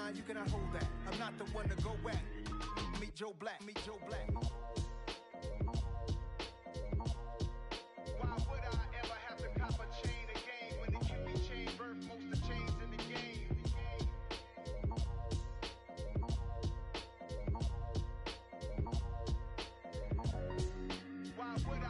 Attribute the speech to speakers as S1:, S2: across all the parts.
S1: mine, you cannot hold that. I'm not the one to go at. Meet Joe Black, meet Joe Black. Why would I ever have to cop a chain again when it can be chain birth most of chains in the game? Why would I?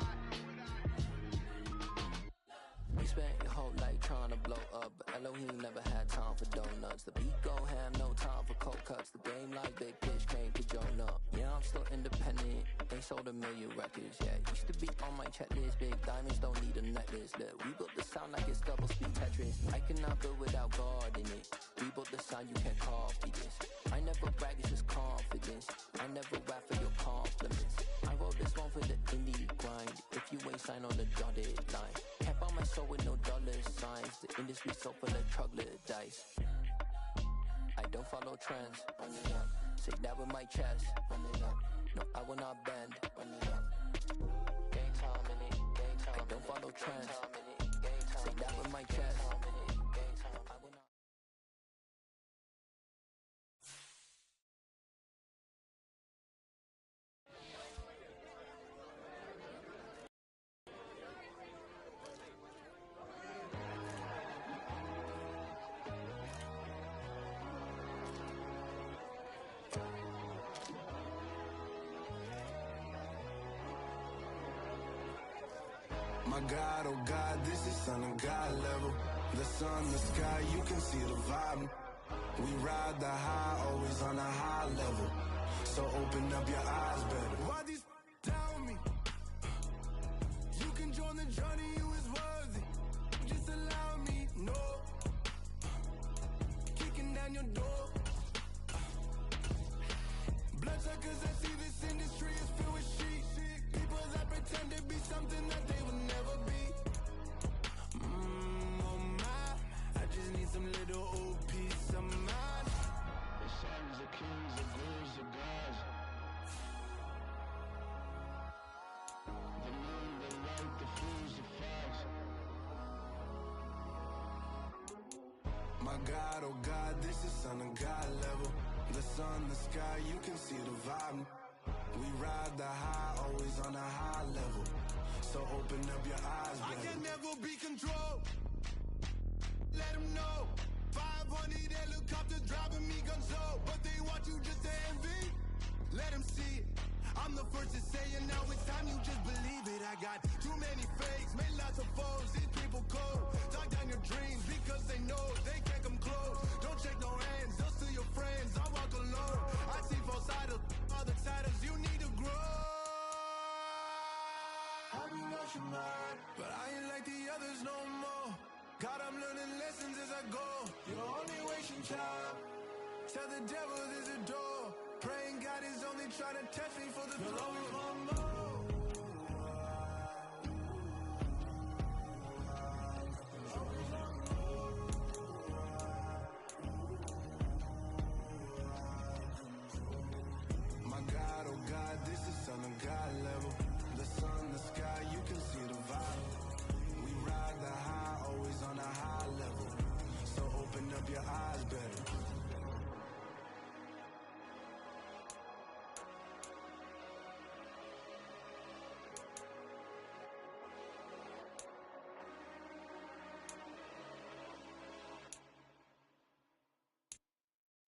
S2: We spent your whole life trying to blow up, but Elohim never had time for donuts. The beat go ham, no time for cold cuts. The game like big pitch came to join up. Yeah, I'm still independent. They sold 1 million records. Yeah, used to be on my checklist. Big diamonds don't need a necklace. Look, we built the sound like it's double speed Tetris. I cannot build without God in it. We built the sound, you can't copy this. I never brag, it's just confidence. I never rap for your compliments. I wrote this one for the indie grind. If you ain't signed on the dotted line, kept on my soul with no dollar signs. The industry so full of troglodytes. I don't follow trends. Run it up. Say that with my chest. Run it up. No, I will not bend. Run it up. Gang time in it. Gang time. I don't follow trends. Say that with my chest. I will not.
S3: My God, oh God, this is Son of God level. The sun, the sky, you can see the vibe. We ride the high, always on a high level. So open up your eyes better. Why these tell me? You can join the journey, you is worthy. Just allow me, no. Kicking down your door. Bloodsuckers, I see this industry is filled with sheep. People that pretend to be something that they will never be. Oh my, I just need some little old peace of mind. The sons of kings, the gurus of gods. The moon, the light, the fools, the fogs. My God, oh God, this is Son of God level. The sun, the sky, you can see the vibe. We ride the high, always on a high level. So open up your eyes, baby. I can never be controlled. Let them know. 500 helicopters driving me gonzo. But they want you just to envy. Let them see it. I'm the first to say it. Now it's time you just believe it. I got too many fakes, made lots of foes. These people cold. Talk down your dreams because they know they can't come close. Don't shake no hands, those to your friends. I walk alone. I see false idols, other titles. You need to grow. I be lost your mind, but I ain't like the others no more. God, I'm learning lessons as I go. You're only wasting time. Tell the devil there's a door. Praying God is only trying to test me for the glory. My God, oh God, this is Son of God level. The sun, the sky, you can see the vibe. We ride the high, always on a high level. So open up your eyes better.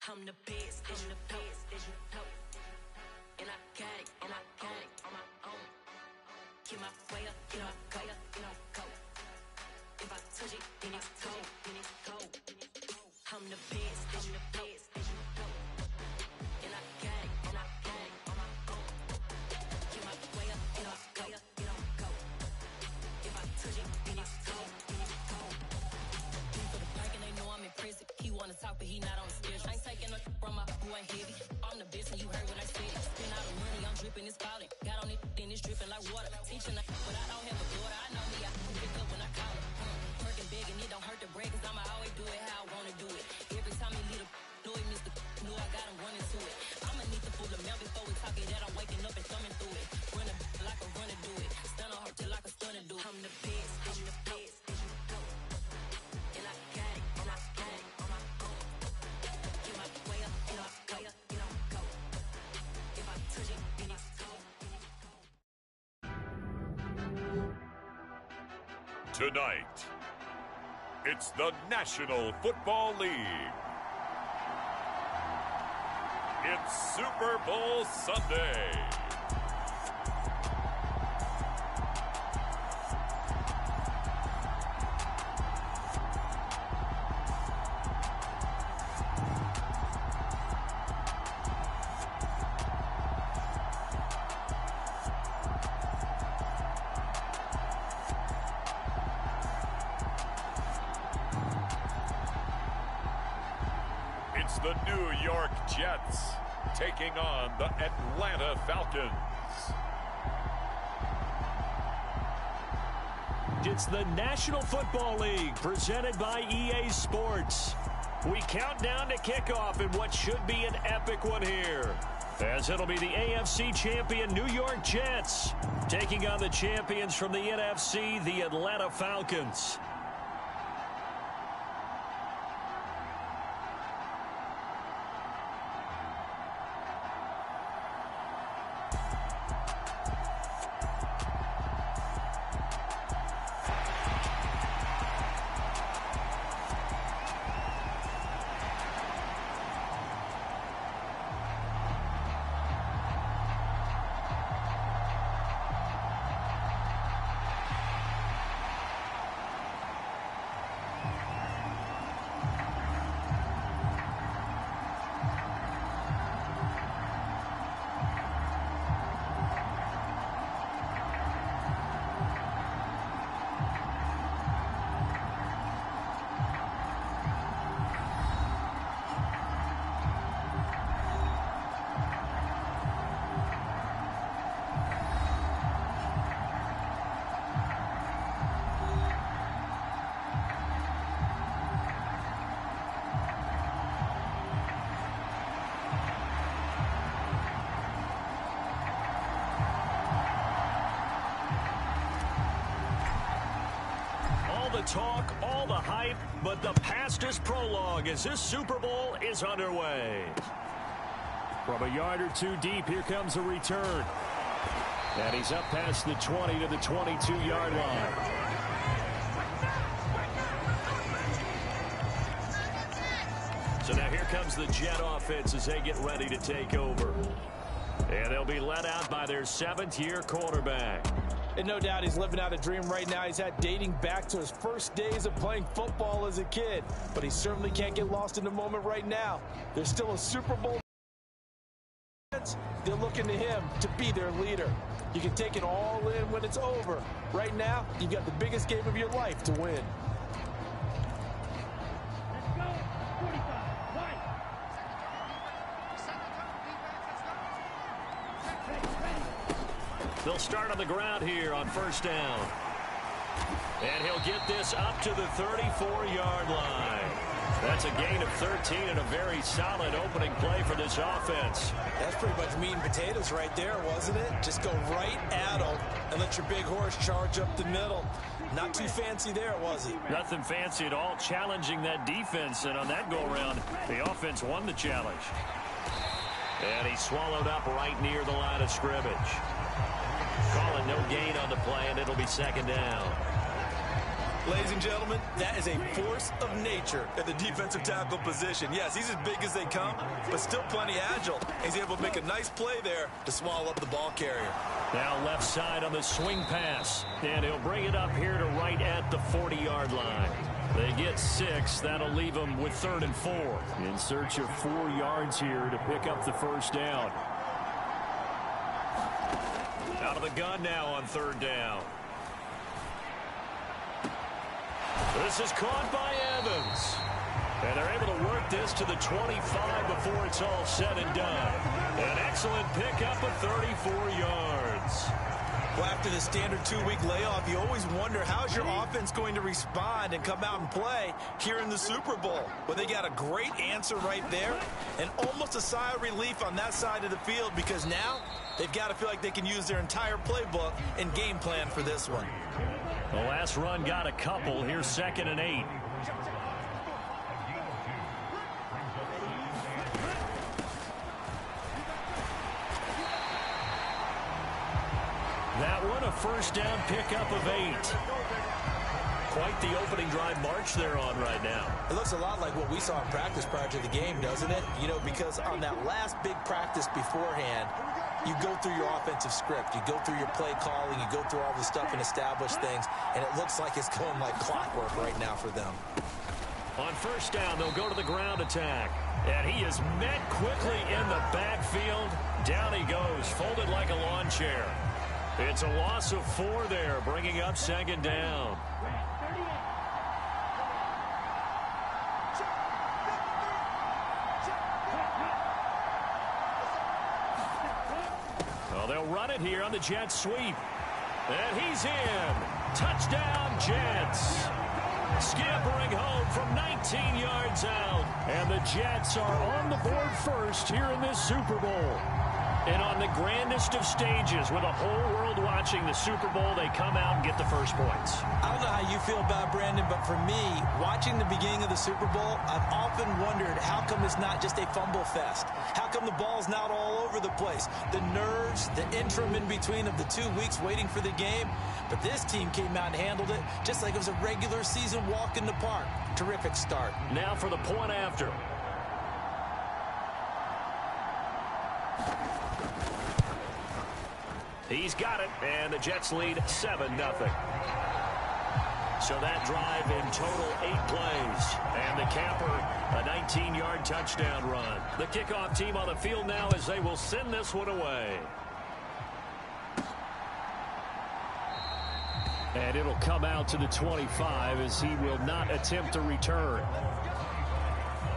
S4: I'm the best, I'm the best, as you know. And I got it, and I got it on my own. Get my way up, get my go, get my go. If I touch it, then it's cold, then it's cold. I'm the best, I'm the best, as you know. And I got it, and I got it on my own. Get my way up, get my go, get my go. If I touch it, then it's cold, then it's cold. For the park and they know I'm in prison. He wanna talk, but he not on the stairs. I ain't taking no from my boy heavy. I'm the best and you heard what I said. Spend all the money, I'm dripping this
S5: Tonight, it's the National Football League. It's Super Bowl Sunday. It's the New York Jets taking on the Atlanta Falcons.
S6: It's the National Football League presented by EA Sports. We count down to kickoff in what should be an epic one here, as it'll be the AFC champion New York Jets taking on the champions from the NFC, the Atlanta Falcons. The talk, all the hype, but the past is prologue as this Super Bowl is underway. From a yard or two deep, here comes a return. And he's up past the 20 to the 22-yard line. So now here comes the Jet offense as they get ready to take over. And they'll be led out by their seventh-year quarterback.
S7: And no doubt he's living out a dream right now. He's had dating back to his first days of playing football as a kid. But he certainly can't get lost in the moment right now. There's still a Super Bowl. They're looking to him to be their leader. You can take it all in when it's over. Right now, you've got the biggest game of your life to win.
S6: They'll start on the ground here on first down. And he'll get this up to the 34-yard line. That's a gain of 13 and a very solid opening play for this offense.
S7: That's pretty much meat and potatoes right there, wasn't it? Just go right at them and let your big horse charge up the middle. Not too fancy there, was he?
S6: Nothing fancy at all, challenging that defense. And on that go-around, the offense won the challenge. And he swallowed up right near the line of scrimmage. Calling no gain on the play, and it'll be second down.
S7: Ladies and gentlemen, that is a force of nature at the defensive tackle position. Yes, he's as big as they come, but still plenty agile. He's able to make a nice play there to swallow up the ball carrier.
S6: Now left side on the swing pass, and he'll bring it up here to right at the 40-yard line. They get 6. That'll leave them with 3rd and 4. In search of 4 yards here to pick up the first down. Out of the gun now on 3rd down. This is caught by Evans. And they're able to work this to the 25 before it's all said and done. An excellent pickup of 34 yards.
S7: Well, after the standard 2-week layoff, you always wonder how's your offense going to respond and come out and play here in the Super Bowl. Well, they got a great answer right there and almost a sigh of relief on that side of the field because now they've got to feel like they can use their entire playbook and game plan for this one.
S6: The last run got a couple. Here's 2nd and 8. That one a first down pickup of 8. quite the opening drive march they're on right now.
S7: It looks a lot like what we saw in practice prior to the game, doesn't it? You know, because on that last big practice beforehand, you go through your offensive script. You go through your play calling. You go through all the stuff and establish things. And it looks like it's going like clockwork right now for them.
S6: On first down, they'll go to the ground attack. And he is met quickly in the backfield. Down he goes, folded like a lawn chair. It's a loss of 4 there, bringing up second down. Well, they'll run it here on the Jets sweep. And he's in. Touchdown, Jets. Scampering home from 19 yards out. And the Jets are on the board first here in this Super Bowl. And on the grandest of stages, with the whole world watching the Super Bowl, they come out and get the first points.
S7: I don't know how you feel about it, Brandon, but for me, watching the beginning of the Super Bowl, I've often wondered how come it's not just a fumble fest? How come the ball's not all over the place? The nerves, the interim in between of the 2 weeks waiting for the game. But this team came out and handled it just like it was a regular season walk in the park. Terrific start.
S6: Now for the point after. He's got it, and the Jets lead 7-0. So that drive in total 8 plays. And the camper, a 19-yard touchdown run. The kickoff team on the field now as they will send this one away. And it'll come out to the 25 as he will not attempt to return.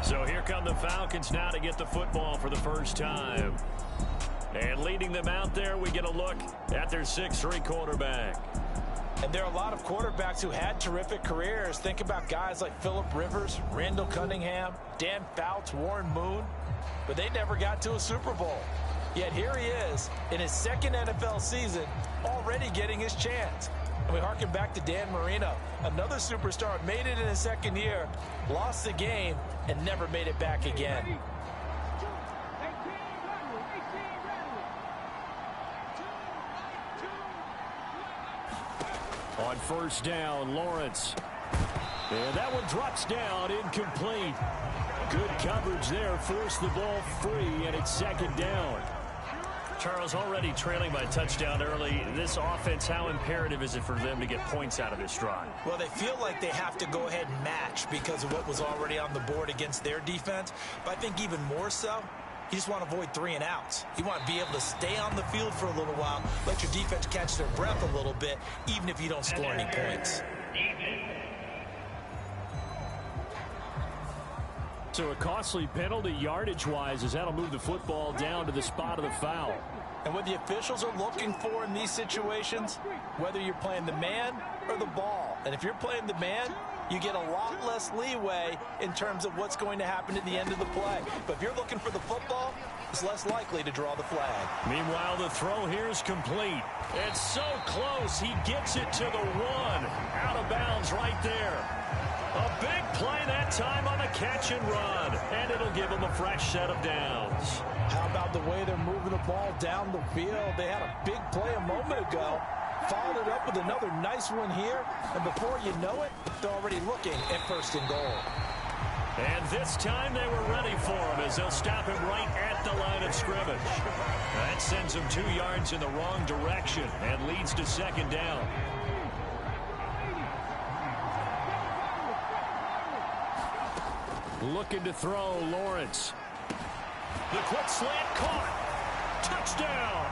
S6: So here come the Falcons now to get the football for the first time. And leading them out there, we get a look at their 6'3" quarterback.
S7: And there are a lot of quarterbacks who had terrific careers. Think about guys like Phillip Rivers, Randall Cunningham, Dan Fouts, Warren Moon. But they never got to a Super Bowl. Yet here he is in his second NFL season, already getting his chance. And we harken back to Dan Marino, another superstar, made it in his second year, lost the game, and never made it back again.
S6: On first down, Lawrence. And that one drops down, incomplete. Good coverage there, forced the ball free, and it's second down. Charles, already trailing by touchdown early. This offense, how imperative is it for them to get points out of this drive?
S7: Well, they feel like they have to go ahead and match because of what was already on the board against their defense. But I think even more so, you just want to avoid 3 and outs. You want to be able to stay on the field for a little while, let your defense catch their breath a little bit, even if you don't score any points.
S6: So a costly penalty yardage-wise as that'll move the football down to the spot of the foul.
S7: And what the officials are looking for in these situations, whether you're playing the man or the ball. And if you're playing the man, you get a lot less leeway in terms of what's going to happen at the end of the play. But if you're looking for the football, it's less likely to draw the flag.
S6: Meanwhile, the throw here is complete. It's so close. He gets it to the 1. Out of bounds right there. A big play that time on the catch and run. And it'll give him a fresh set of downs.
S7: How about the way they're moving the ball down the field? They had a big play a moment ago. Followed it up with another nice one here. And before you know it, they're already looking at first and goal.
S6: And this time they were ready for him as they'll stop him right at the line of scrimmage. That sends him 2 yards in the wrong direction and leads to second down. Looking to throw, Lawrence. The quick slant caught. Touchdown.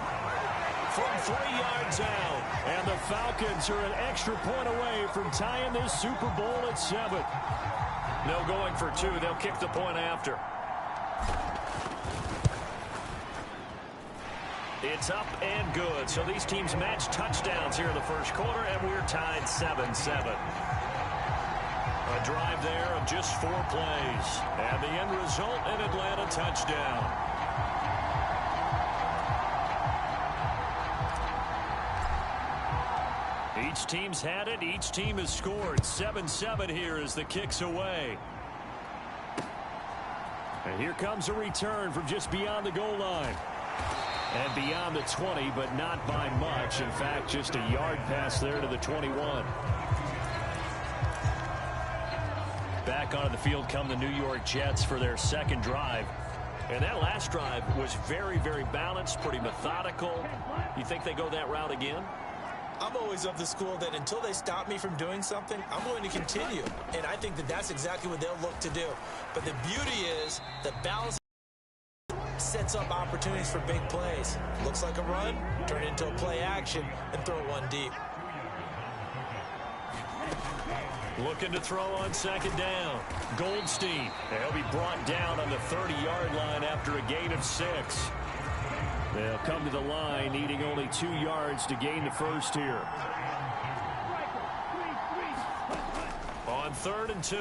S6: From 3 yards out. And the Falcons are an extra point away from tying this Super Bowl at 7. No going for 2. They'll kick the point after. It's up and good. So these teams match touchdowns here in the first quarter, and we're tied 7-7. A drive there of just 4 plays. And the end result, an Atlanta touchdown. Each team's had it. Each team has scored. 7-7 here as the kick's away. And here comes a return from just beyond the goal line. And beyond the 20, but not by much. In fact, just a yard pass there to the 21. back onto the field come the New York Jets for their second drive. And that last drive was very, very balanced, pretty methodical. You think they go that route again?
S7: I'm always of the school that until they stop me from doing something, I'm going to continue. And I think that that's exactly what they'll look to do. But the beauty is the balance sets up opportunities for big plays. Looks like a run, turn it into a play action, and throw one deep.
S6: Looking to throw on second down. Goldstein. He'll be brought down on the 30-yard line after a gain of 6. They'll come to the line needing only 2 yards to gain the first here. On 3rd and 2,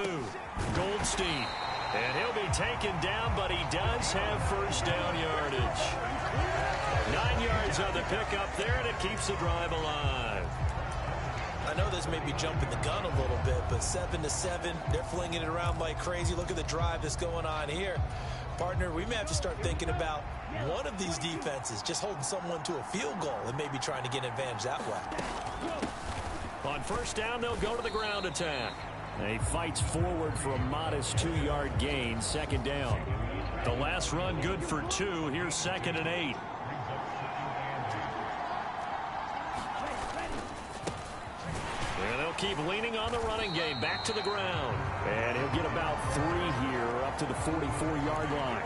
S6: Goldstein. And he'll be taken down, but he does have first down yardage. 9 yards on the pickup there, and it keeps the drive alive.
S7: I know this may be jumping the gun a little bit, but 7-7, they're flinging it around like crazy. Look at the drive that's going on here. Partner, we may have to start thinking about one of these defenses just holding someone to a field goal and maybe trying to get an advantage that way.
S6: On first down, they'll go to the ground attack. He fights forward for a modest 2-yard gain, second down. The last run good for 2. Here's 2nd and 8. And they'll keep leaning on the running game. Back to the ground. And he'll get about 3 here up to the 44-yard line.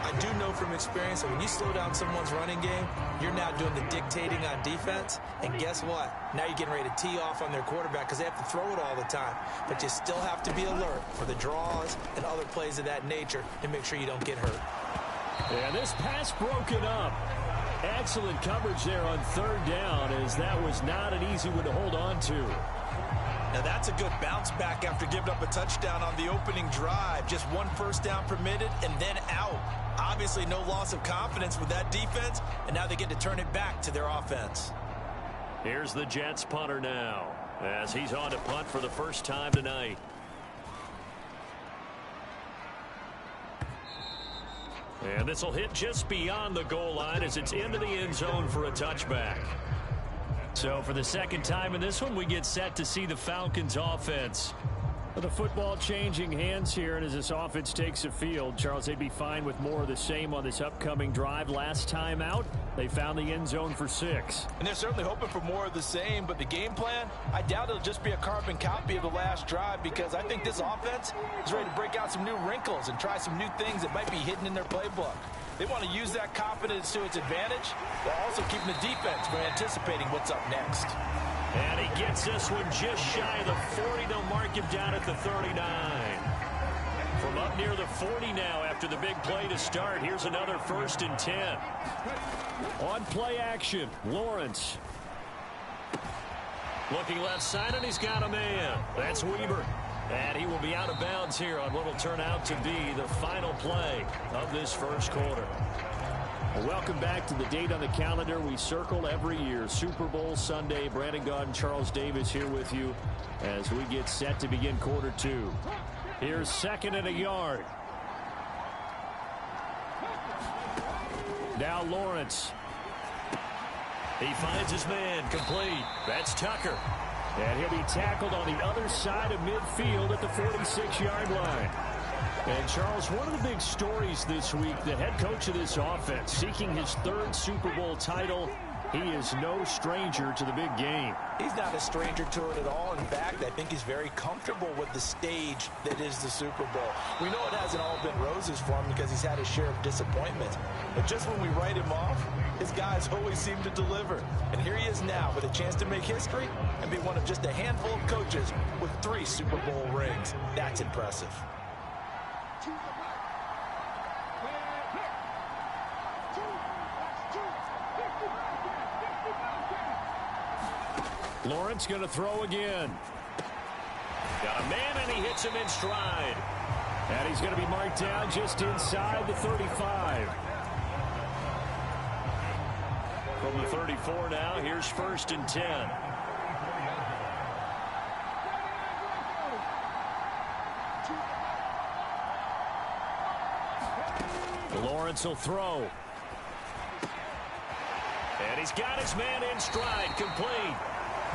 S7: I do know from experience that when you slow down someone's running game, you're now doing the dictating on defense. And guess what? Now you're getting ready to tee off on their quarterback because they have to throw it all the time. But you still have to be alert for the draws and other plays of that nature to make sure you don't get hurt.
S6: And this pass broken up. Excellent coverage there on 3rd down, as that was not an easy one to hold on to.
S7: Now that's a good bounce back after giving up a touchdown on the opening drive. Just 1 first down permitted and then out. Obviously no loss of confidence with that defense, and now they get to turn it back to their offense.
S6: Here's the Jets punter now, as he's on to punt for the first time tonight. And this will hit just beyond the goal line as it's into the end zone for a touchback. So for the second time in this one, we get set to see the Falcons offense. The football changing hands here, and as this offense takes the field, Charles, they'd be fine with more of the same on this upcoming drive. Last time out, they found the end zone for 6.
S7: And they're certainly hoping for more of the same, but the game plan, I doubt it'll just be a carbon copy of the last drive, because I think this offense is ready to break out some new wrinkles and try some new things that might be hidden in their playbook. They want to use that confidence to its advantage while also keeping the defense from anticipating what's up next.
S6: And he gets this one just shy of the 40. They'll mark him down at the 39. From up near the 40 now after the big play to start. Here's another 1st and 10. On play action, Lawrence. Looking left side, and he's got a man. That's Weaver. And he will be out of bounds here on what will turn out to be the final play of this first quarter. Well, welcome back to the date on the calendar we circle every year. Super Bowl Sunday. Brandon Gaudin, Charles Davis here with you as we get set to begin quarter 2. Here's 2nd and a yard. Now Lawrence. He finds his man complete. That's Tucker. And he'll be tackled on the other side of midfield at the 46-yard line. And, Charles, one of the big stories this week, the head coach of this offense seeking his 3rd Super Bowl title. He is no stranger to the big game.
S7: He's not a stranger to it at all. In fact, I think he's very comfortable with the stage that is the Super Bowl. We know it hasn't all been roses for him because he's had his share of disappointment. But just when we write him off, his guys always seem to deliver. And here he is now with a chance to make history and be one of just a handful of coaches with 3 Super Bowl rings. That's impressive.
S6: Lawrence going to throw again. Got a man, and he hits him in stride. And he's going to be marked down just inside the 35. From the 34 now, here's 1st and 10. Lawrence will throw. And he's got his man in stride, complete.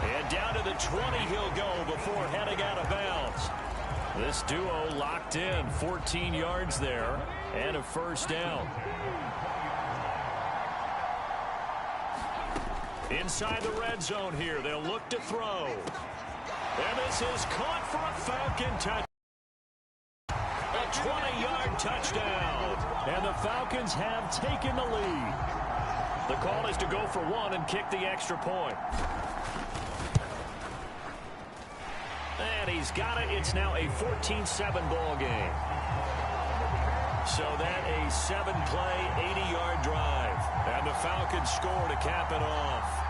S6: And down to the 20 he'll go before heading out of bounds. This duo locked in, 14 yards there, and a first down. Inside the red zone here, they'll look to throw. And this is caught for a Falcon touchdown. A 20-yard touchdown. And the Falcons have taken the lead. The call is to go for one and kick the extra point. And he's got it. It's now a 14-7 ball game. So that a 7-play, 80-yard drive. And the Falcons score to cap it off.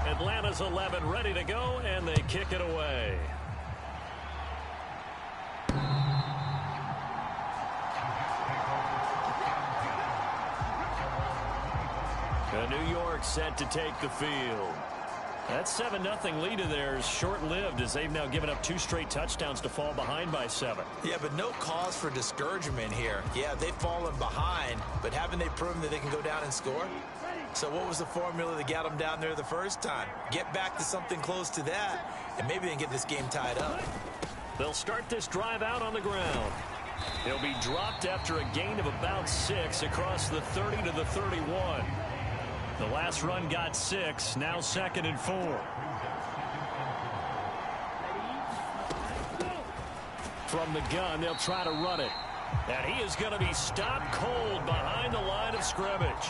S6: Atlanta's 11 ready to go, and they kick it away. And New York set to take the field. That 7-0 lead of theirs short-lived as they've now given up 2 straight touchdowns to fall behind by 7.
S7: Yeah, but no cause for discouragement here. Yeah, they've fallen behind, but haven't they proven that they can go down and score? So what was the formula that got them down there the first time? Get back to something close to that, and maybe they can get this game tied up.
S6: They'll start this drive out on the ground. He'll be dropped after a gain of about 6 across the 30 to the 31. The last run got 6, now 2nd and 4. From the gun, they'll try to run it. And he is going to be stopped cold behind the line of scrimmage.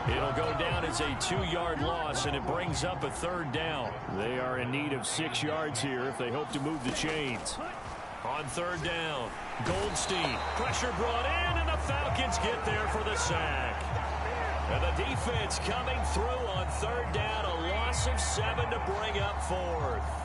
S6: It'll go down as a 2-yard loss, and it brings up a 3rd down. They are in need of 6 yards here if they hope to move the chains. On 3rd down, Goldstein. Pressure brought in, and the Falcons get there for the sack. And the defense coming through on 3rd down, a loss of 7 to bring up 4th.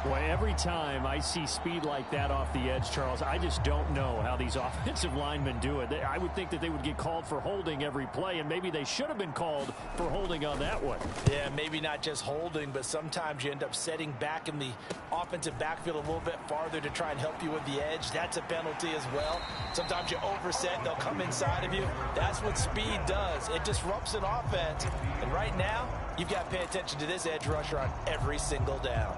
S8: Boy, every time I see speed like that off the edge, Charles, I just don't know how these offensive linemen do it. I would think that they would get called for holding every play, and maybe they should have been called for holding on that one.
S7: Yeah, maybe not just holding, but sometimes you end up setting back in the offensive backfield a little bit farther to try and help you with the edge. That's a penalty as well. Sometimes you overset, they'll come inside of you. That's what speed does. It disrupts an offense. And right now, you've got to pay attention to this edge rusher on every single down.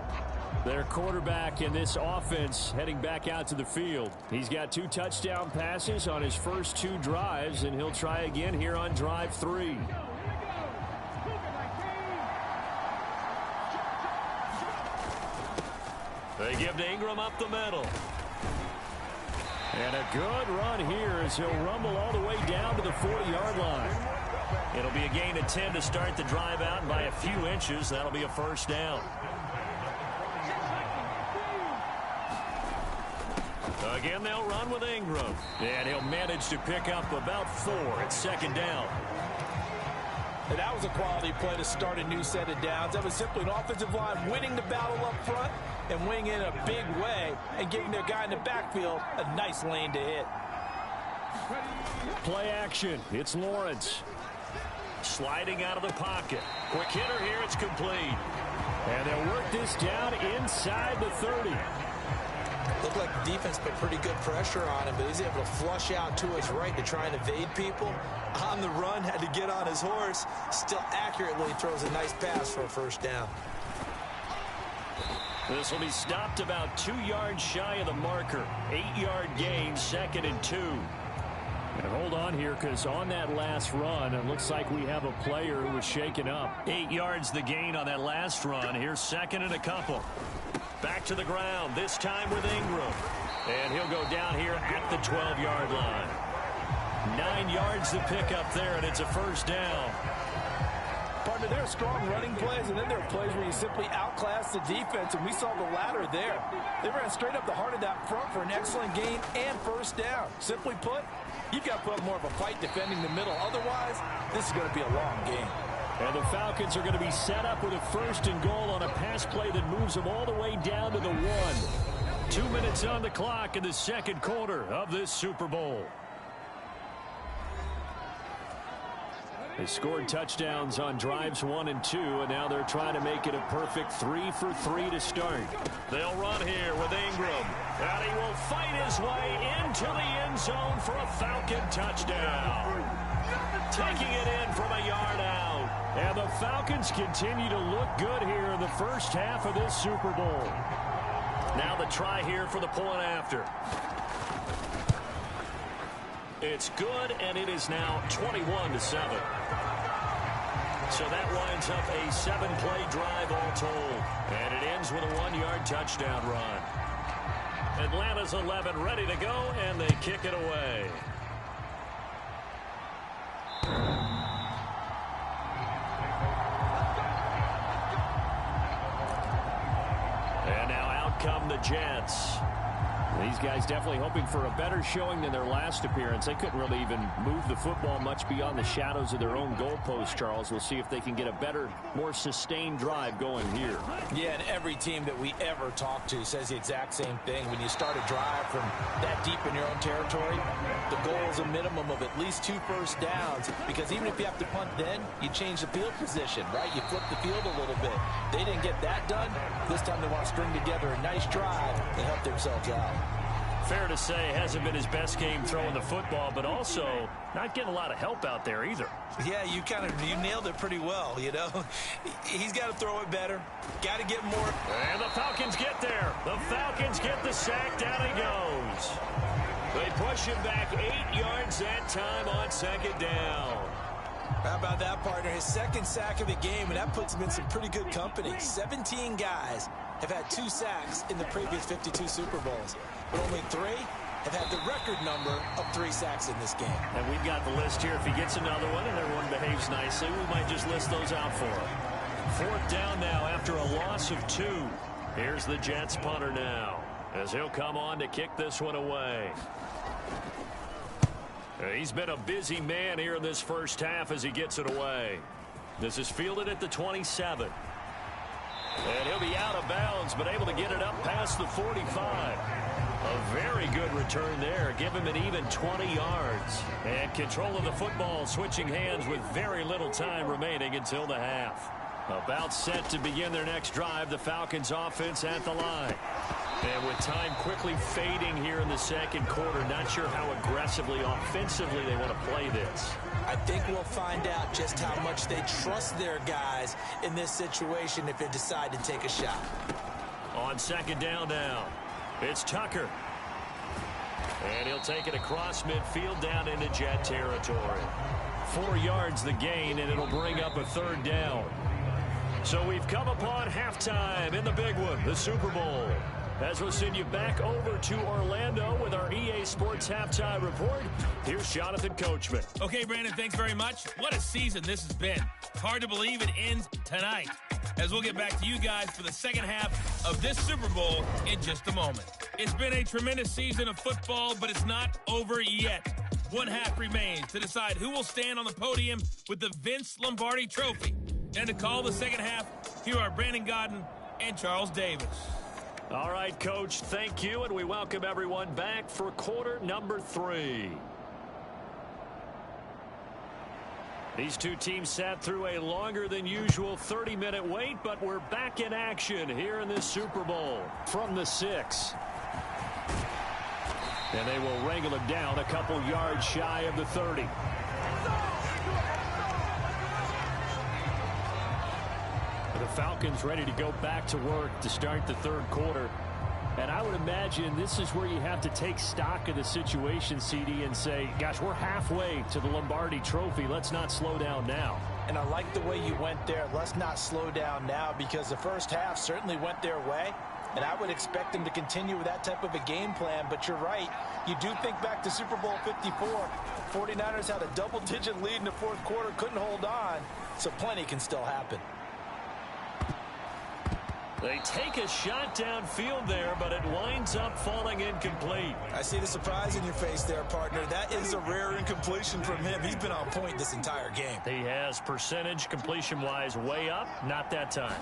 S8: Their quarterback in this offense heading back out to the field. He's got 2 touchdown passes on his first 2 drives, and he'll try again here on drive 3.
S6: They give to Ingram up the middle. And a good run here as he'll rumble all the way down to the 40-yard line. It'll be a gain of 10 to start the drive out, and by a few inches, that'll be a first down. Again, they'll run with Ingram. And he'll manage to pick up about 4 at 2nd down.
S7: And that was a quality play to start a new set of downs. That was simply an offensive line winning the battle up front and winning in a big way and giving their guy in the backfield a nice lane to hit.
S6: Play action. It's Lawrence. Sliding out of the pocket. Quick hitter here. It's complete.
S8: And they'll work this down inside the 30.
S7: Looked like the defense put pretty good pressure on him, but he's able to flush out to his right to try and evade people. On the run, had to get on his horse. Still accurately throws a nice pass for a first down.
S6: This will be stopped about 2 yards shy of the marker. 8-yard gain, 2nd and 2.
S8: And hold on here, because on that last run, it looks like we have a player who was shaken up.
S6: 8 yards the gain on that last run. Here's 2nd and a couple. Back to the ground, this time with Ingram. And he'll go down here at the 12-yard line. 9 yards to pick up there, and it's a first down.
S7: Partner, there are strong running plays, and then there are plays where you simply outclass the defense, and we saw the latter there. They ran straight up the heart of that front for an excellent gain and first down. Simply put, you've got to put up more of a fight defending the middle. Otherwise, this is going to be a long game.
S8: And the Falcons are going to be set up with a 1st and goal on a pass play that moves them all the way down to the 1.
S6: 2 minutes on the clock in the 2nd quarter of this Super Bowl.
S8: They scored touchdowns on drives 1 and 2, and now they're trying to make it a perfect 3 for 3 to start.
S6: They'll run here with Ingram. And he will fight his way into the end zone for a Falcon touchdown. taking it in from a yard out. And the Falcons continue to look good here in the first half of this Super Bowl. Now the try here for the point after. It's good, and it is now 21-7. So that winds up a 7-play drive all told. And it ends with a 1-yard touchdown run. Atlanta's 11 ready to go, and they kick it away. And now out come the Jets. These guys definitely hoping for a better showing than their last appearance. They couldn't really even move the football much beyond the shadows of their own goalpost, Charles. We'll see if they can get a better, more sustained drive going here.
S7: Yeah, and every team that we ever talk to says the exact same thing. When you start a drive from that deep in your own territory, the goal is a minimum of at least 2 first downs, because even if you have to punt then, you change the field position, right? You flip the field a little bit. They didn't get that done. This time they want to string together a nice drive and help themselves out.
S6: Fair to say, hasn't been his best game throwing the football, but also not getting a lot of help out there either.
S7: Yeah, you nailed it pretty well, you know. He's got to throw it better. Got to get more.
S6: And the Falcons get there. The Falcons get the sack. Down he goes. They push him back 8 yards that time on second down.
S7: How about that, partner? His second sack of the game, and that puts him in some pretty good company. 17 guys have had 2 sacks in the previous 52 Super Bowls, but only 3 have had the record number of 3 sacks in this game.
S6: And we've got the list here. If he gets another one and everyone behaves nicely, we might just list those out for him. 4th down now after a loss of 2. Here's the Jets punter now, as he'll come on to kick this one away. He's been a busy man here in this first half as he gets it away. This is fielded at the 27. And he'll be out of bounds, but able to get it up past the 45. A very good return there. Give him an even 20 yards. And control of the football, switching hands with very little time remaining until the half. About set to begin their next drive, the Falcons offense at the line. And with time quickly fading here in the second quarter, not sure how aggressively, offensively they want to play this.
S7: I think we'll find out just how much they trust their guys in this situation if they decide to take a shot.
S6: On second down now, it's Tucker. And he'll take it across midfield down into Jet territory. 4 yards the gain, and it'll bring up a 3rd down. So we've come upon halftime in the big one, the Super Bowl. As we'll send you back over to Orlando with our EA Sports Halftime Report, here's Jonathan Coachman.
S9: Okay, Brandon, thanks very much. What a season this has been. It's hard to believe it ends tonight, as we'll get back to you guys for the second half of this Super Bowl in just a moment. It's been a tremendous season of football, but it's not over yet. 1 half remains to decide who will stand on the podium with the Vince Lombardi Trophy. And to call the second half, here are Brandon Godden and Charles Davis.
S6: All right, Coach, thank you, and we welcome everyone back for quarter number 3. These two teams sat through a longer than usual 30-minute wait, but we're back in action here in this Super Bowl from the 6. And they will wrangle him down a couple yards shy of the 30. The Falcons ready to go back to work to start the 3rd quarter. And I would imagine this is where you have to take stock of the situation, CD, and say, gosh, we're halfway to the Lombardi Trophy. Let's not slow down now.
S7: And I like the way you went there. Let's not slow down now, because the first half certainly went their way. And I would expect them to continue with that type of a game plan. But you're right. You do think back to Super Bowl 54. 49ers had a double-digit lead in the 4th quarter, couldn't hold on. So plenty can still happen.
S6: They take a shot downfield there, but it winds up falling incomplete.
S7: I see the surprise in your face there, partner. That is a rare incompletion from him. He's been on point this entire game.
S6: He has percentage completion-wise way up. Not that time.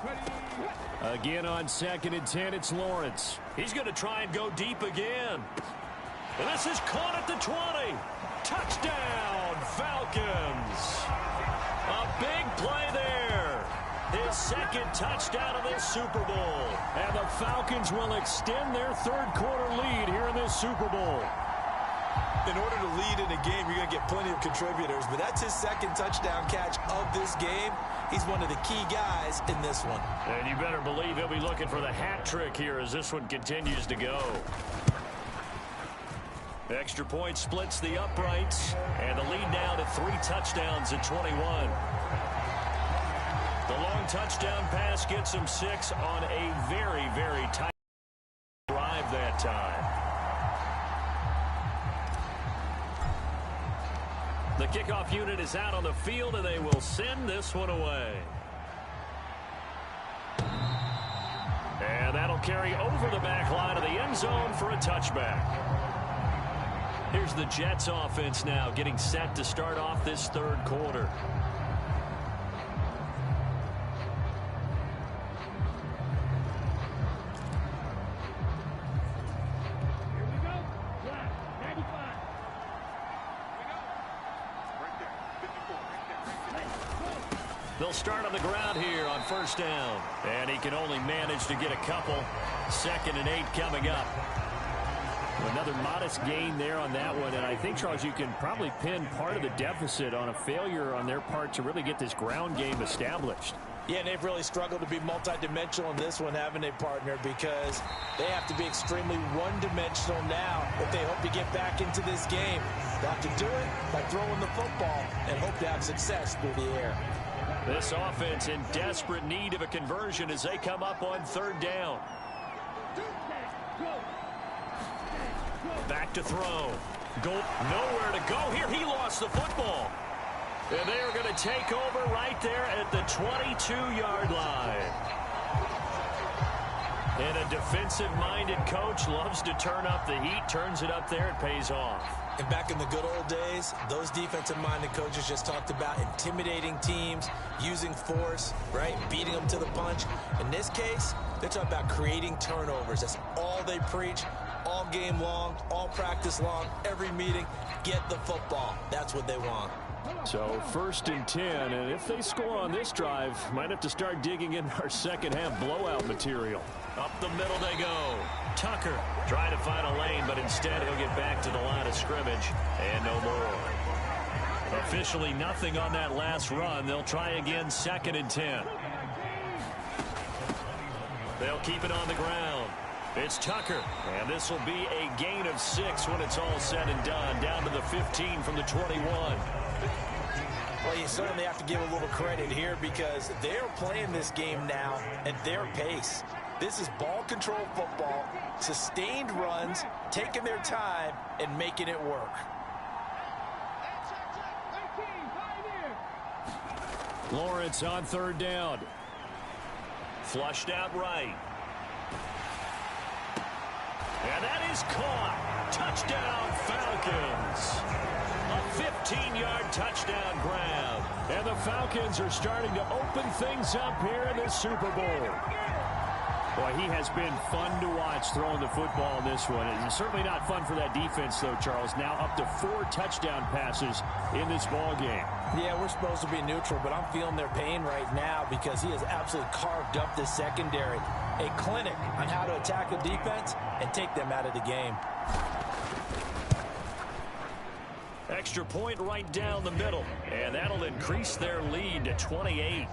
S6: Again on 2nd and 10, it's Lawrence. He's going to try and go deep again. And this is caught at the 20. Touchdown, Falcons. A big play there. His 2nd touchdown of this Super Bowl. And the Falcons will extend their 3rd quarter lead here in this Super Bowl.
S7: In order to lead in a game, you're going to get plenty of contributors, but that's his second touchdown catch of this game. He's one of the key guys in this one.
S8: And you better believe he'll be looking for the hat trick here as this one continues to go. Extra point splits the uprights, and the lead now to 3 touchdowns at 21. The long touchdown pass gets him 6 on a very, very tight drive that time. The kickoff unit is out on the field, and they will send this one away. And that'll carry over the back line of the end zone for a touchback. Here's the Jets offense now getting set to start off this third quarter. They'll start on the ground here on first down. And he can only manage to get a couple. 2nd and 8 coming up. Another modest gain there on that one. And I think, Charles, you can probably pin part of the deficit on a failure on their part to really get this ground game established.
S7: Yeah, and they've really struggled to be multidimensional in this one, having a partner, because they have to be extremely one-dimensional now if they hope to get back into this game. They'll have to do it by throwing the football and hope to have success through the air.
S8: This offense in desperate need of a conversion as they come up on 3rd down. Back to throw. Nowhere to go here. He lost the football. And they are going to take over right there at the 22-yard line. And a defensive-minded coach loves to turn up the heat, turns it up there, it pays off.
S7: And back in the good old days, those defensive-minded coaches just talked about intimidating teams, using force, right, beating them to the punch. In this case, they're talking about creating turnovers. That's all they preach, all game long, all practice long, every meeting. Get the football. That's what they want.
S8: So 1st and 10, and if they score on this drive, might have to start digging in our second half blowout material. Up the middle they go. Tucker trying to find a lane, but instead he'll get back to the line of scrimmage, and no more. Officially nothing on that last run. They'll try again 2nd and 10. They'll keep it on the ground. It's Tucker, and this will be a gain of 6 when it's all said and done, down to the 15 from the 21.
S7: Well, you certainly have to give a little credit here because they're playing this game now at their pace. This is ball control football, sustained runs, taking their time, and making it work.
S8: Lawrence on 3rd down. Flushed out right. And that is caught. Touchdown, Falcons. A 15-yard touchdown grab. And the Falcons are starting to open things up here in the Super Bowl. Boy, he has been fun to watch throwing the football in this one. It's certainly not fun for that defense, though, Charles. Now up to 4 touchdown passes in this ball game.
S7: Yeah, we're supposed to be neutral, but I'm feeling their pain right now because he has absolutely carved up this secondary. A clinic on how to attack the defense and take them out of the game.
S8: Extra point right down the middle, and that'll increase their lead to 28.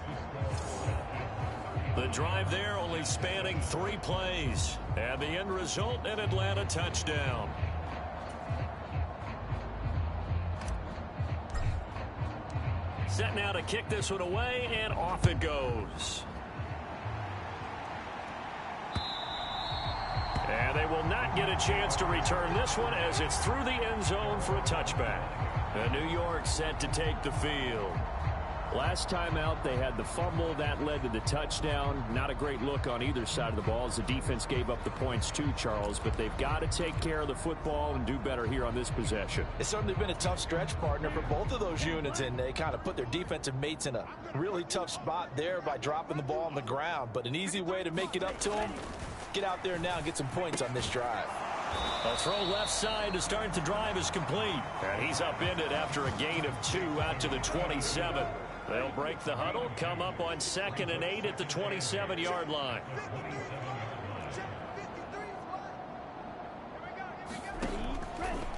S8: The drive there only spanning 3 plays, and the end result, an Atlanta touchdown. Set now to kick this one away, and off it goes. And they will not get a chance to return this one as it's through the end zone for a touchback. And New York set to take the field. Last time out, they had the fumble. That led to the touchdown. Not a great look on either side of the ball as the defense gave up the points too, Charles. But they've got to take care of the football and do better here on this possession.
S7: It's certainly been a tough stretch, partner, for both of those units, and they kind of put their defensive mates in a really tough spot there by dropping the ball on the ground. But an easy way to make it up to them, get out there now and get some points on this drive.
S8: A throw left side to start the drive is complete. And he's upended after a gain of 2 out to the 27. They'll break the huddle, come up on 2nd and 8 at the 27-yard line.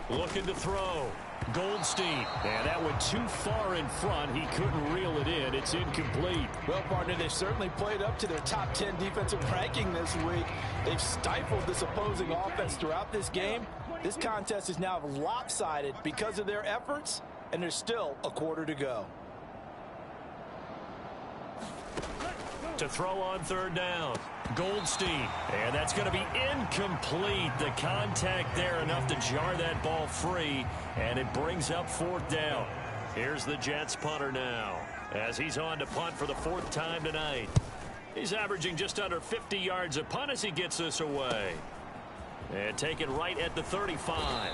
S8: Looking to throw. Goldstein. And that went too far in front. He couldn't reel it in. It's incomplete.
S7: Well, partner, they've certainly played up to their top 10 defensive ranking this week. They've stifled this opposing offense throughout this game. This contest is now lopsided because of their efforts, and there's still a quarter to go.
S8: To throw on third down. Goldstein. And that's going to be incomplete. The contact there enough to jar that ball free, and it brings up fourth down. Here's the Jets punter now as he's on to punt for the fourth time tonight. He's averaging just under 50 yards a punt as he gets this away. And taken right at the 35.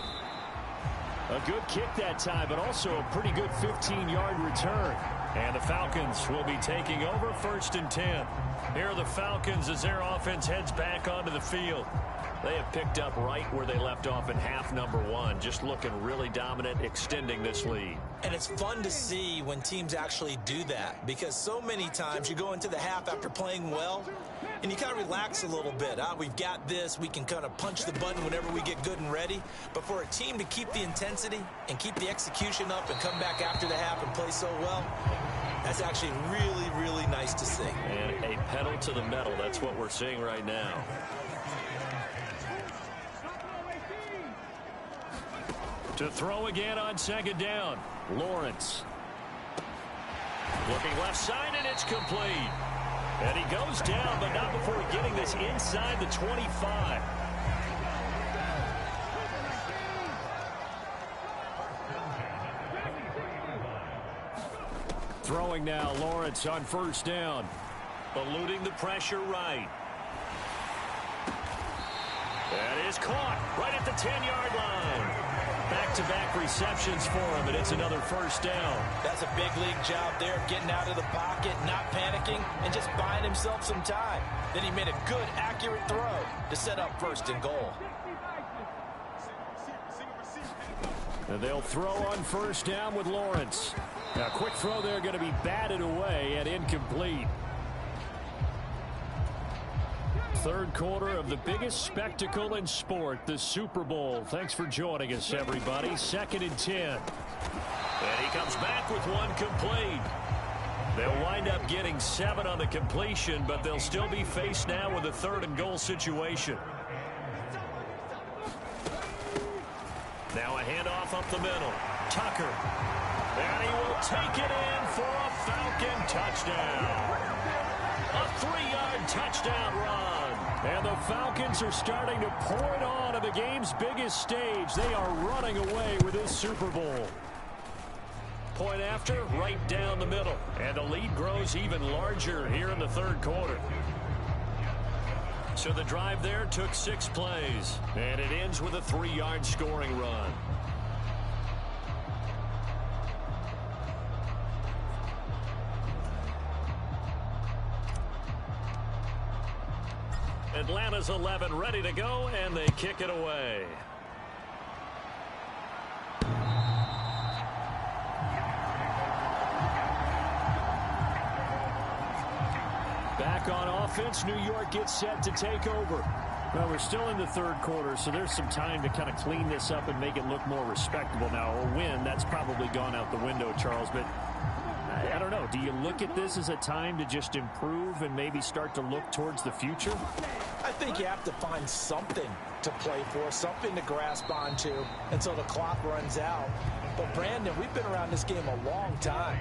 S8: A good kick that time, but also a pretty good 15-yard return. And the Falcons will be taking over 1st and 10. Here are the Falcons as their offense heads back onto the field. They have picked up right where they left off in half number 1, just looking really dominant, extending this lead.
S7: And it's fun to see when teams actually do that, because so many times you go into the half after playing well, and you kind of relax a little bit. We've got this. We can kind of punch the button whenever we get good and ready. But for a team to keep the intensity and keep the execution up and come back after the half and play so well, that's actually really, really nice to see.
S8: And a pedal to the metal. That's what we're seeing right now. To throw again on second down. Lawrence. Looking left side, and it's complete. And he goes down, but not before getting this inside the 25. Throwing now, Lawrence on first down. Eluding the pressure right. That is caught right at the 10-yard line. Back-to-back receptions for him, and it's another first down.
S7: That's a big league job there, getting out of the pocket, not panicking, and just buying himself some time. Then he made a good, accurate throw to set up 1st and goal.
S8: And they'll throw on first down with Lawrence. Now, quick throw there going to be batted away and incomplete. Third quarter of the biggest spectacle in sport, the Super Bowl. Thanks for joining us, everybody. 2nd and 10. And he comes back with one complete. They'll wind up getting 7 on the completion, but they'll still be faced now with a 3rd and goal situation. Now a handoff up the middle. Tucker. And he will take it in for a Falcon touchdown. A 3-yard touchdown run. And the Falcons are starting to pour it on at the game's biggest stage. They are running away with this Super Bowl. Point after, right down the middle. And the lead grows even larger here in the 3rd quarter. So the drive there took 6 plays. And it ends with a 3-yard scoring run. Atlanta's 11 ready to go, and they kick it away. Back on offense, New York gets set to take over. Well, we're still in the 3rd quarter, so there's some time to kind of clean this up and make it look more respectable now. A win, that's probably gone out the window, Charles, but I don't know. Do you look at this as a time to just improve and maybe start to look towards the future?
S7: I think you have to find something to play for, something to grasp onto until the clock runs out. But, Brandon, we've been around this game a long time.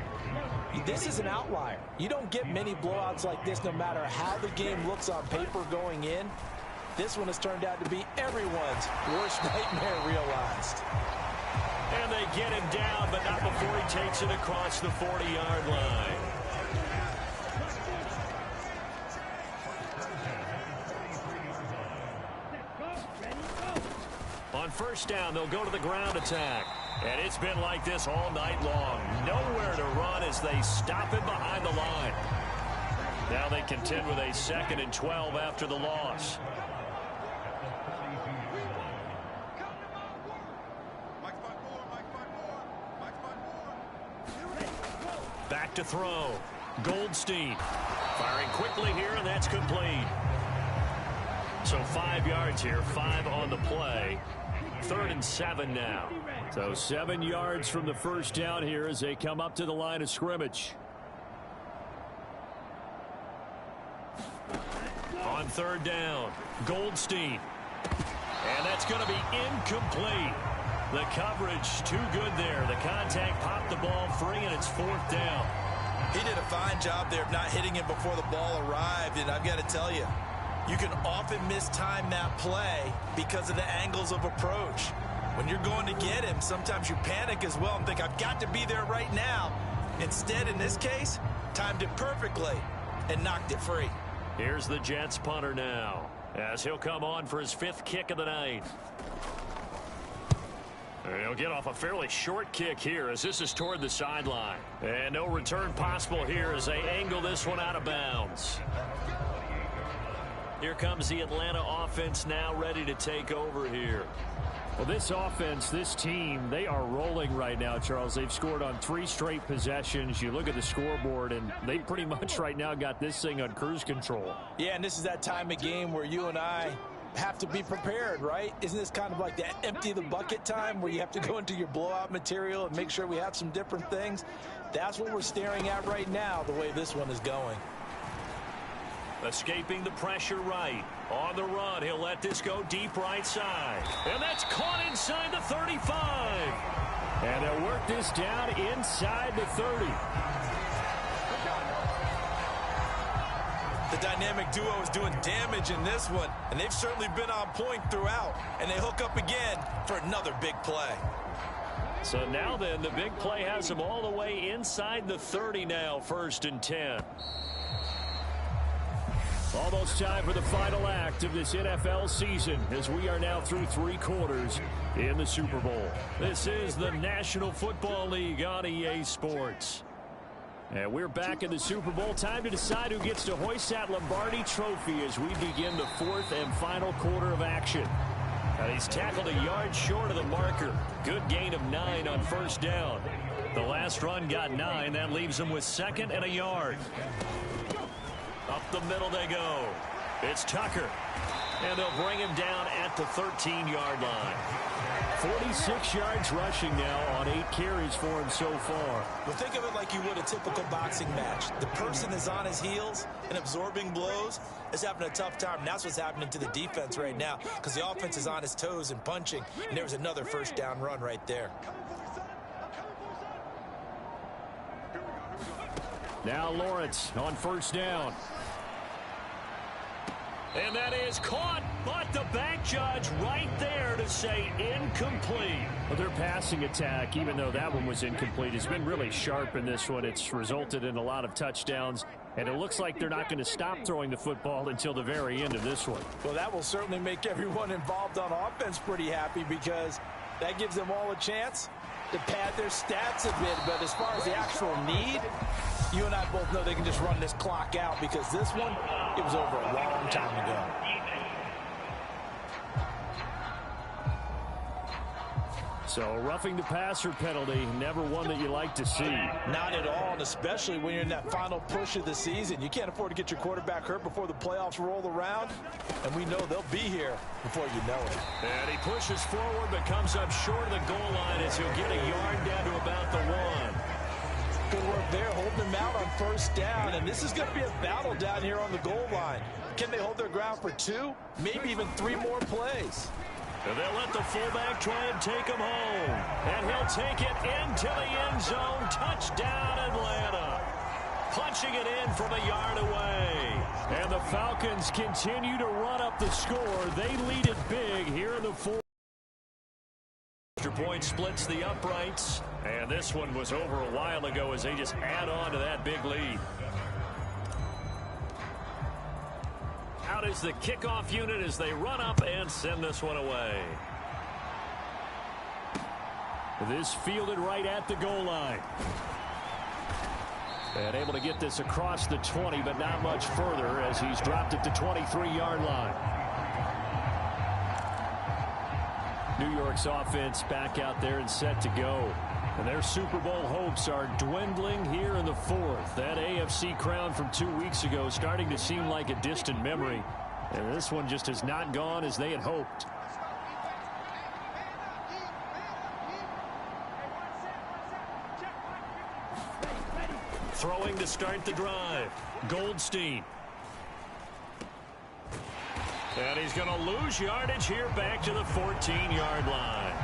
S7: This is an outlier. You don't get many blowouts like this no matter how the game looks on paper going in. This one has turned out to be everyone's worst nightmare realized.
S8: And they get him down, but not before he takes it across the 40-yard line. On first down, they'll go to the ground attack. And it's been like this all night long. Nowhere to run as they stop him behind the line. Now they contend with a 2nd and 12 after the loss. Back to throw. Goldstein firing quickly here, and that's complete. So 5 yards here, 5 on the play. 3rd and 7 now. So 7 yards from the first down here as they come up to the line of scrimmage. On 3rd down, Goldstein. And that's going to be incomplete. The coverage too good there. The contact popped the ball free, and it's 4th down.
S7: He did a fine job there of not hitting him before the ball arrived, and I've got to tell you, you can often mistime that play because of the angles of approach. When you're going to get him, sometimes you panic as well and think, I've got to be there right now. Instead, in this case, timed it perfectly and knocked it free.
S8: Here's the Jets punter now, as he'll come on for his 5th kick of the night. He'll get off a fairly short kick here as this is toward the sideline. And no return possible here as they angle this one out of bounds. Here comes the Atlanta offense now ready to take over here. Well, this offense, this team, they are rolling right now, Charles. They've scored on 3 straight possessions. You look at the scoreboard, and they pretty much right now got this thing on cruise control.
S7: Yeah, and this is that time of game where you and I have to be prepared, right? Isn't this kind of like that empty the bucket time where you have to go into your blowout material and make sure we have some different things? That's what we're staring at right now, the way this one is going.
S8: Escaping the pressure right. On the run, he'll let this go deep right side. And that's caught inside the 35. And they'll work this down inside the 30.
S7: The dynamic duo is doing damage in this one, and they've certainly been on point throughout. And they hook up again for another big play.
S8: So now then, the big play has them all the way inside the 30 now, 1st and 10. Almost time for the final act of this NFL season as we are now through 3 quarters in the Super Bowl. This is the National Football League on EA Sports. And we're back in the Super Bowl. Time to decide who gets to hoist that Lombardi trophy as we begin the 4th and final quarter of action. And he's tackled a yard short of the marker. Good gain of 9 on 1st down. The last run got 9. That leaves him with 2nd and a yard. Up the middle they go. It's Tucker. And they'll bring him down at the 13-yard line. 46 yards rushing now on 8 carries for him so far.
S7: Well, think of it like you would a typical boxing match. The person is on his heels and absorbing blows is having a tough time. And that's what's happening to the defense right now because the offense is on his toes and punching. And there was another 1st down run right there.
S8: Now Lawrence on 1st down. And that is caught, but the back judge right there to say incomplete. Well, their passing attack, even though that one was incomplete, has been really sharp in this one. It's resulted in a lot of touchdowns, and it looks like they're not going to stop throwing the football until the very end of this one.
S7: Well, that will certainly make everyone involved on offense pretty happy because that gives them all a chance to pad their stats a bit. But as far as the actual need, you and I both know they can just run this clock out because this one, it was over a long time ago.
S8: So roughing the passer penalty, never one that you like to see.
S7: Not at all, and especially when you're in that final push of the season. You can't afford to get your quarterback hurt before the playoffs roll around, and we know they'll be here before you know it.
S8: And he pushes forward but comes up short of the goal line as he'll get a yard down to about the 1.
S7: Good work there, holding them out on 1st down, and this is going to be a battle down here on the goal line. Can they hold their ground for 2, maybe even 3 more plays?
S8: And they'll let the fullback try and take him home. And he'll take it into the end zone. Touchdown, Atlanta. Punching it in from a yard away. And the Falcons continue to run up the score. They lead it big here in the 4th. Extra point splits the uprights. And this one was over a while ago as they just add on to that big lead. Out is the kickoff unit as they run up and send this one away. This fielded right at the goal line. And able to get this across the 20, but not much further as he's dropped it to 23-yard line. New York's offense back out there and set to go. And their Super Bowl hopes are dwindling here in the 4th. That AFC crown from 2 weeks ago starting to seem like a distant memory. And this one just has not gone as they had hoped. Throwing to start the drive, Goldstein. And he's going to lose yardage here back to the 14-yard line.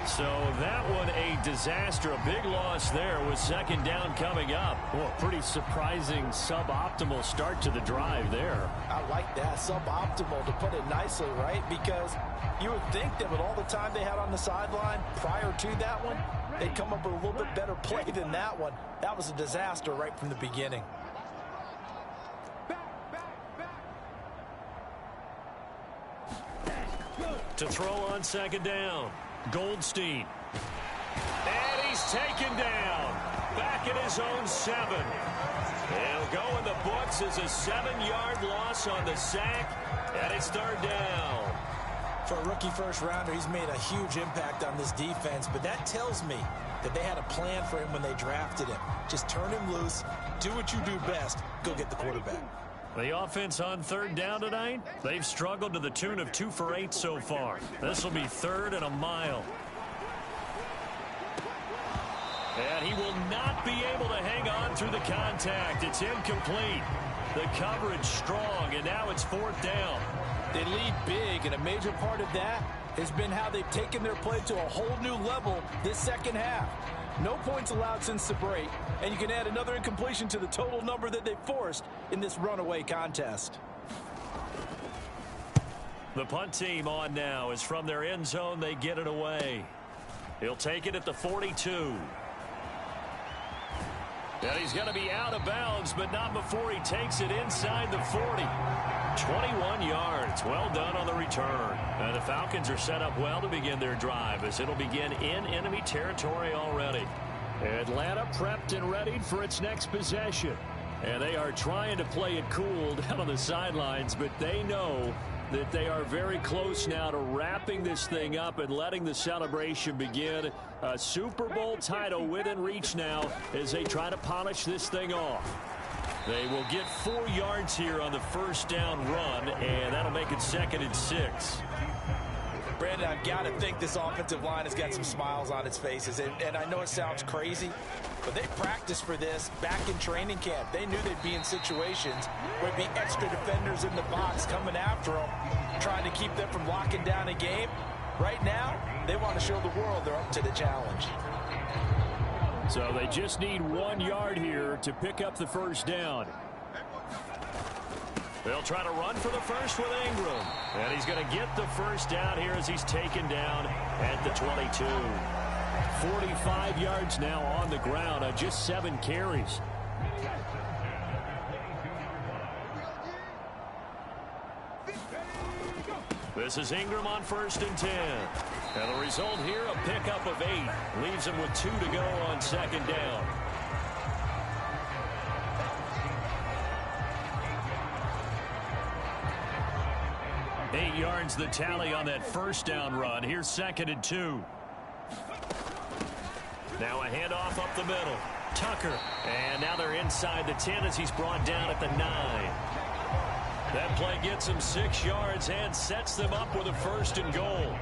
S8: So that one a disaster, a big loss there with second down coming up. Well, a pretty surprising suboptimal start to the drive there.
S7: I like that, suboptimal, to put it nicely, right? Because you would think that with all the time they had on the sideline prior to that one, they'd come up with a little bit better play than that one. That was a disaster right from the beginning.
S8: To throw on second down, Goldstein. And he's taken down. Back at his own 7. He'll go in the books as a 7-yard loss on the sack, and it's third down.
S7: For a rookie first-rounder, he's made a huge impact on this defense, but that tells me that they had a plan for him when they drafted him. Just turn him loose, do what you do best, go get the quarterback.
S8: The offense on third down tonight, they've struggled to the tune of 2 for 8 so far. This will be 3rd and a mile. And he will not be able to hang on through the contact. It's incomplete. The coverage strong, and now it's 4th down.
S7: They lead big, and a major part of that has been how they've taken their play to a whole new level this second half. No points allowed since the break, and you can add another incompletion to the total number that they forced in this runaway contest.
S8: The punt team on now is from their end zone. They get it away. He'll take it at the 42. And he's going to be out of bounds, but not before he takes it inside the 40. 21 yards. Well done on the return. And the Falcons are set up well to begin their drive as it'll begin in enemy territory already. Atlanta prepped and readied for its next possession. And they are trying to play it cool down on the sidelines, but they know that they are very close now to wrapping this thing up and letting the celebration begin. A Super Bowl title within reach now as they try to polish this thing off. They will get 4 yards here on the first down run, and that'll make it 2nd and 6.
S7: Brandon, I've got to think this offensive line has got some smiles on its faces. And I know it sounds crazy, but they practiced for this back in training camp. They knew they'd be in situations where there'd be extra defenders in the box coming after them, trying to keep them from locking down a game. Right now, they want to show the world they're up to the challenge.
S8: So they just need 1 yard here to pick up the first down. They'll try to run for the first with Ingram. And he's going to get the first down here as he's taken down at the 22. 45 yards now on the ground on just 7 carries. This is Ingram on 1st and 10. And the result here, a pickup of 8. Leaves him with 2 to go on 2nd down. Eight yards the tally on that first down run. Here's 2nd and 2. Now a handoff up the middle. Tucker. And now they're inside the 10 as he's brought down at the 9. That play gets him 6 yards and sets them up with a 1st and goal.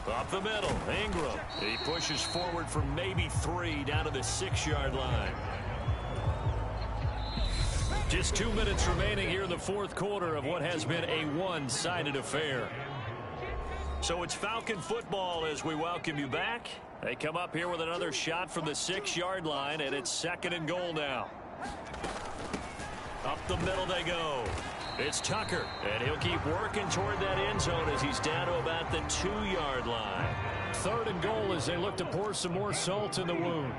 S8: Up the middle, Ingram. He pushes forward for maybe 3 down to the 6-yard line. Just 2 minutes remaining here in the 4th quarter of what has been a one-sided affair. So it's Falcon football as we welcome you back. They come up here with another shot from the 6-yard line, and it's 2nd and goal now. Up the middle they go. It's Tucker, and he'll keep working toward that end zone as he's down to about the 2-yard line. 3rd and goal as they look to pour some more salt in the wound.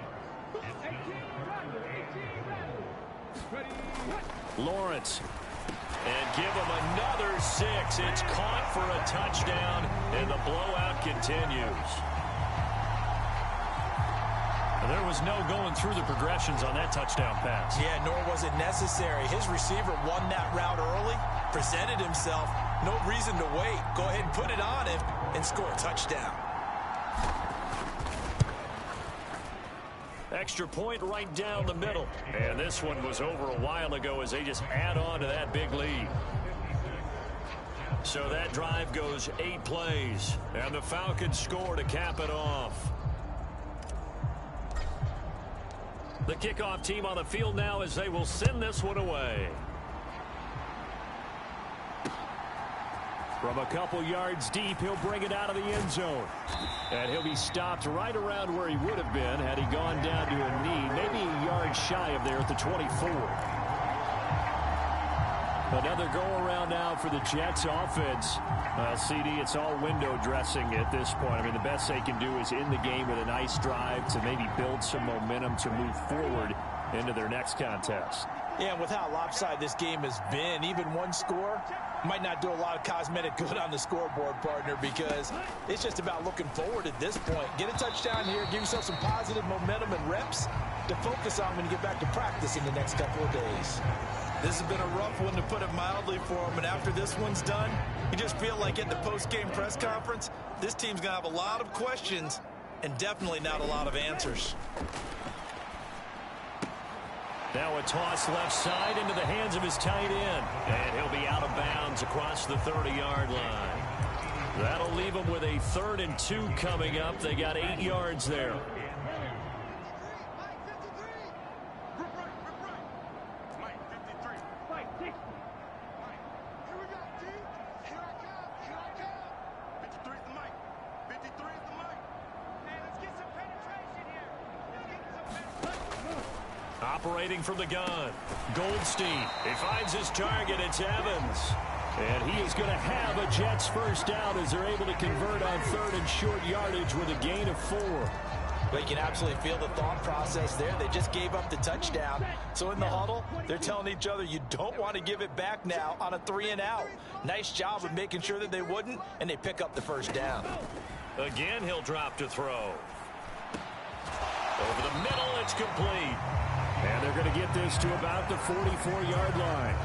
S8: Lawrence. And give him another 6. It's caught for a touchdown, and the blowout continues. There was no going through the progressions on that touchdown pass.
S7: Yeah, nor was it necessary. His receiver won that route early, presented himself. No reason to wait. Go ahead and put it on him and score a touchdown.
S8: Extra point right down the middle. And this one was over a while ago as they just add on to that big lead.
S6: So that drive goes 8 plays, and the Falcons score to cap it off. The kickoff team on the field now as they will send this one away. From a couple yards deep, he'll bring it out of the end zone. And he'll be stopped right around where he would have been had he gone down to a knee, maybe a yard shy of there at the 24. Another go-around now for the Jets offense. CD, it's all window dressing at this point. I mean, the best they can do is end the game with a nice drive to maybe build some momentum to move forward into their next contest.
S7: Yeah, and with how lopsided this game has been, even one score might not do a lot of cosmetic good on the scoreboard, partner, because it's just about looking forward at this point. Get a touchdown here, give yourself some positive momentum and reps to focus on when you get back to practice in the next couple of days. This has been a rough one, to put it mildly, for him, and after this one's done, you just feel like at the post-game press conference, this team's going to have a lot of questions and definitely not a lot of answers.
S6: Now a toss left side into the hands of his tight end, and he'll be out of bounds across the 30-yard line. That'll leave him with a 3rd and 2 coming up. They got 8 yards there. Operating from the gun, Goldstein. He finds his target. It's Evans. And he is going to have a Jets first down as they're able to convert on 3rd and short yardage with a gain of 4.
S7: But you can absolutely feel the thought process there. They just gave up the touchdown. So in the huddle, they're telling each other, you don't want to give it back now on a 3-and-out. Nice job of making sure that they wouldn't, and they pick up the first down.
S6: Again, he'll drop to throw. Over the middle, it's complete. And they're going to get this to about the 44-yard line.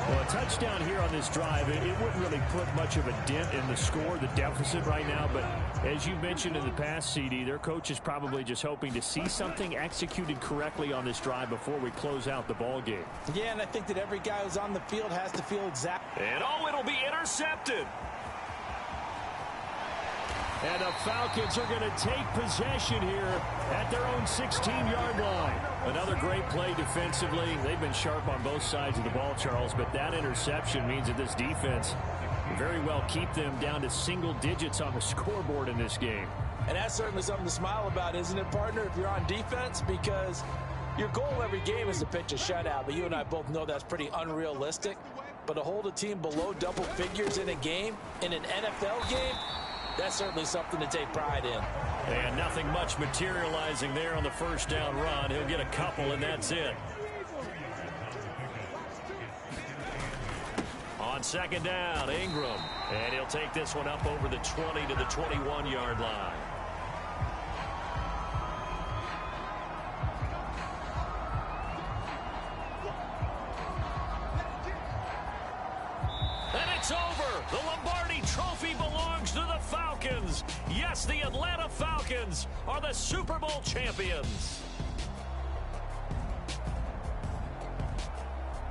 S6: Well, a touchdown here on this drive, it wouldn't really put much of a dent in the score, the deficit right now. But as you mentioned in the past, CD, their coach is probably just hoping to see something executed correctly on this drive before we close out the ball game.
S7: Yeah, and I think that every guy who's on the field has to feel exactly.
S6: And it'll be intercepted. And the Falcons are going to take possession here at their own 16-yard line. Another great play defensively. They've been sharp on both sides of the ball, Charles, but that interception means that this defense very well keep them down to single digits on the scoreboard in this game.
S7: And that's certainly something to smile about, isn't it, partner, if you're on defense? Because your goal every game is to pitch a shutout, but you and I both know that's pretty unrealistic. But to hold a team below double figures in a game, in an NFL game, that's certainly something to take pride in.
S6: And nothing much materializing there on the first down run. He'll get a couple, and that's it. On second down, Ingram. And he'll take this one up over the 20 to the 21-yard line. And it's over. The Lombardi Trophy belongs to the Falcons. Yes, the Atlanta Falcons are the Super Bowl champions.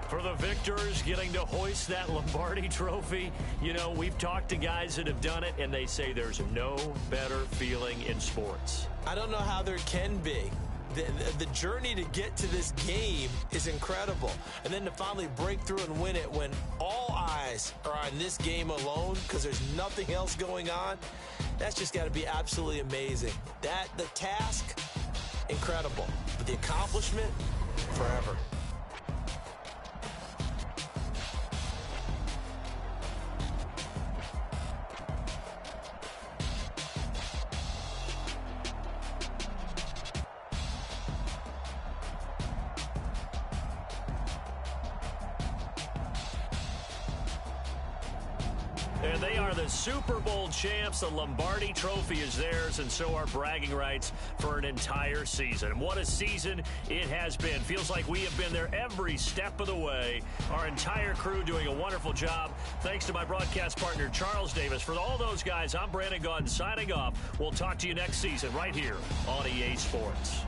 S6: For the victors getting to hoist that Lombardi Trophy, you know, we've talked to guys that have done it, and they say there's no better feeling in sports.
S7: I don't know how there can be. The journey to get to this game is incredible. And then to finally break through and win it when all eyes are on this game alone because there's nothing else going on, that's just got to be absolutely amazing. The task, incredible. But the accomplishment, forever.
S6: And they are the Super Bowl champs. The Lombardi Trophy is theirs, and so are bragging rights for an entire season. What a season it has been. Feels like we have been there every step of the way. Our entire crew doing a wonderful job. Thanks to my broadcast partner, Charles Davis. For all those guys, I'm Brandon Gaudin signing off. We'll talk to you next season right here on EA Sports.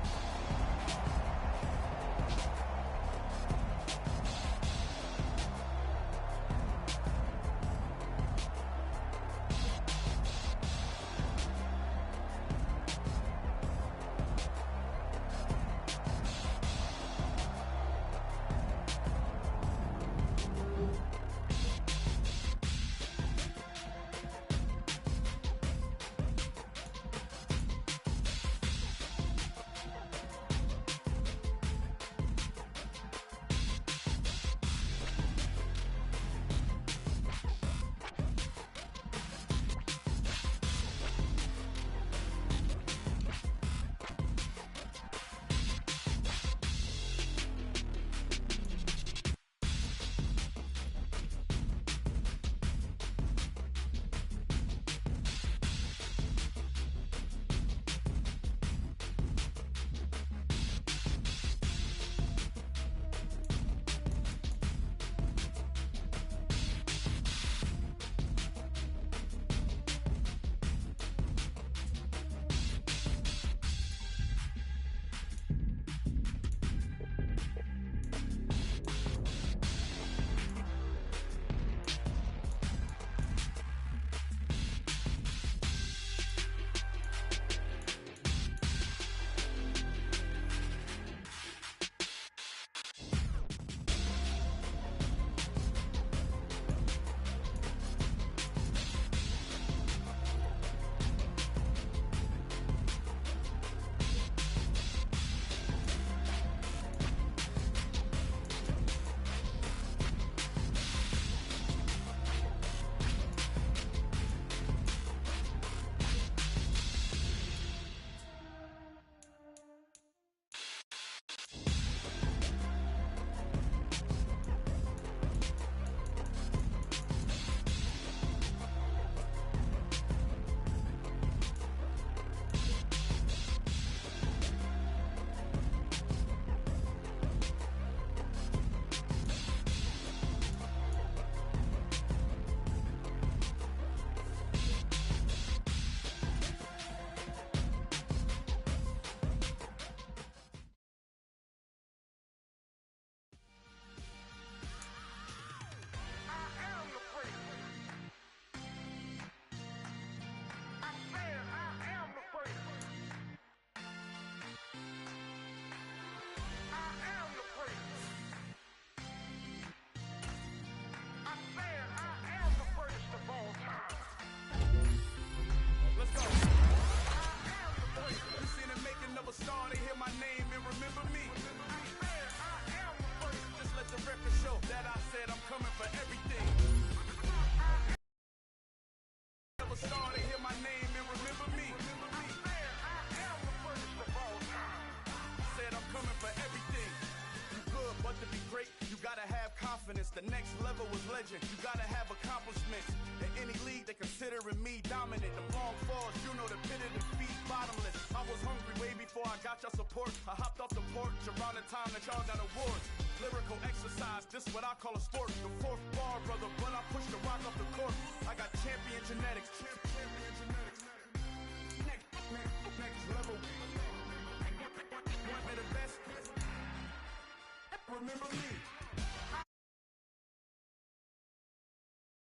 S10: considering me dominant. The long falls, you know the pit of defeat, bottomless. I was hungry way before I got your support. I hopped off the porch around the time that y'all got awards. Lyrical exercise, this what I call a sport. The fourth bar, brother, but I pushed the rock off the court. I got